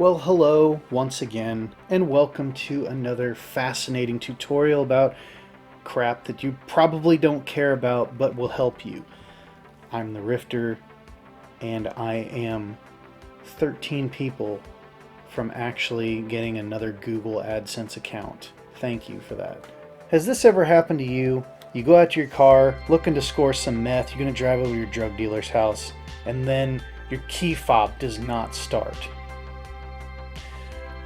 Well, hello once again, and welcome to another fascinating tutorial about crap that you probably don't care about but will help you. I'm the Rifter, and I am 13 people from actually getting another Google AdSense account. Thank you for that. Has this ever happened to you? You go out to your car looking to score some meth, you're going to drive over your drug dealer's house, and then your key fob does not start.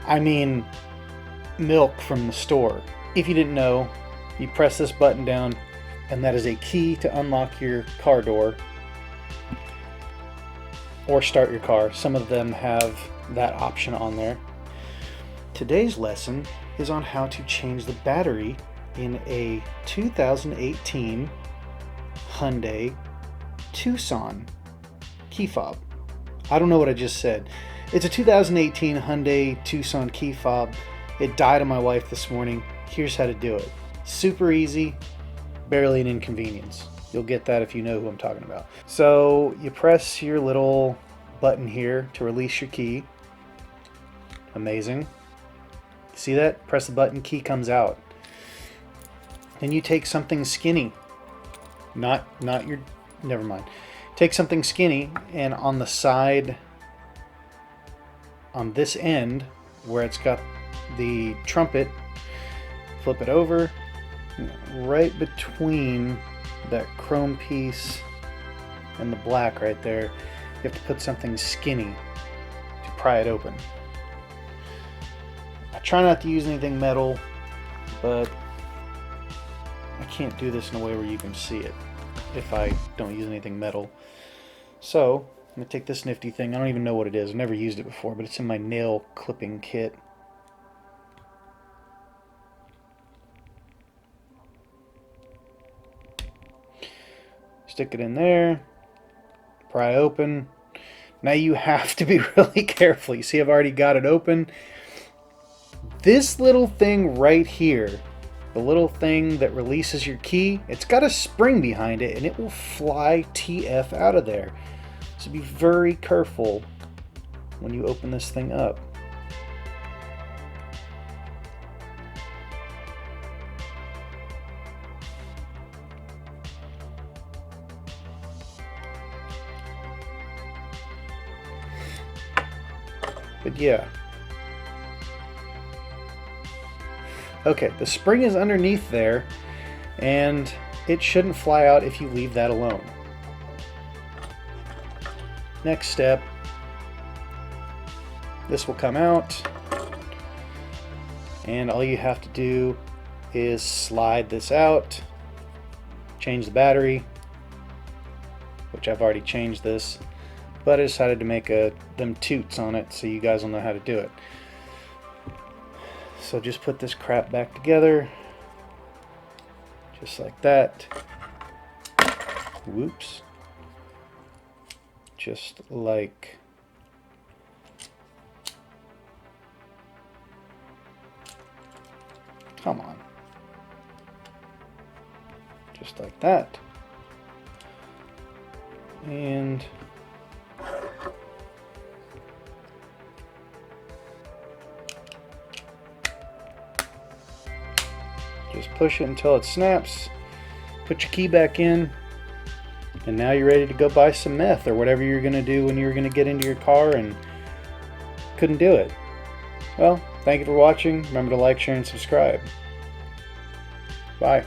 I mean, milk from the store. If you didn't know, you press this button down, and that is a key to unlock your car door or start your car. Some of them have that option on there. Today's lesson is on how to change the battery in a 2018 Hyundai Tucson key fob. I don't know what I just said. It's a 2018 Hyundai Tucson key fob. It died on my wife this morning. Here's how to do it. Super easy, barely an inconvenience. You'll get that if you know who I'm talking about. So you press your little button here to release your key. Amazing. See that? Press the button, key comes out. Then you take something skinny. Not your, never mind. Take something skinny, and on the side, on this end where it's got the trumpet, flip it over. Right between that chrome piece and the black right there, you have to put something skinny to pry it open. I try not to use anything metal, but I can't do this in a way where you can see it if I don't use anything metal. So I'm going to take this nifty thing. I don't even know what it is. I've never used it before, but it's in my nail clipping kit. Stick it in there. Pry open. Now you have to be really careful. You see I've already got it open. This little thing right here, the little thing that releases your key, it's got a spring behind it and it will fly TF out of there. So be very careful when you open this thing up. But yeah. Okay, the spring is underneath there, and it shouldn't fly out if you leave that alone. Next step, this will come out, and all you have to do is slide this out, change the battery, which I've already changed this, but I decided to make them toots on it so you guys will know how to do it. So just put this crap back together, just like that. Whoops. Just like come on. Just like that. And just push it until it snaps. Put your key back in. And now you're ready to go buy some meth or whatever you're going to do when you're going to get into your car and couldn't do it. Well, thank you for watching. Remember to like, share, and subscribe. Bye.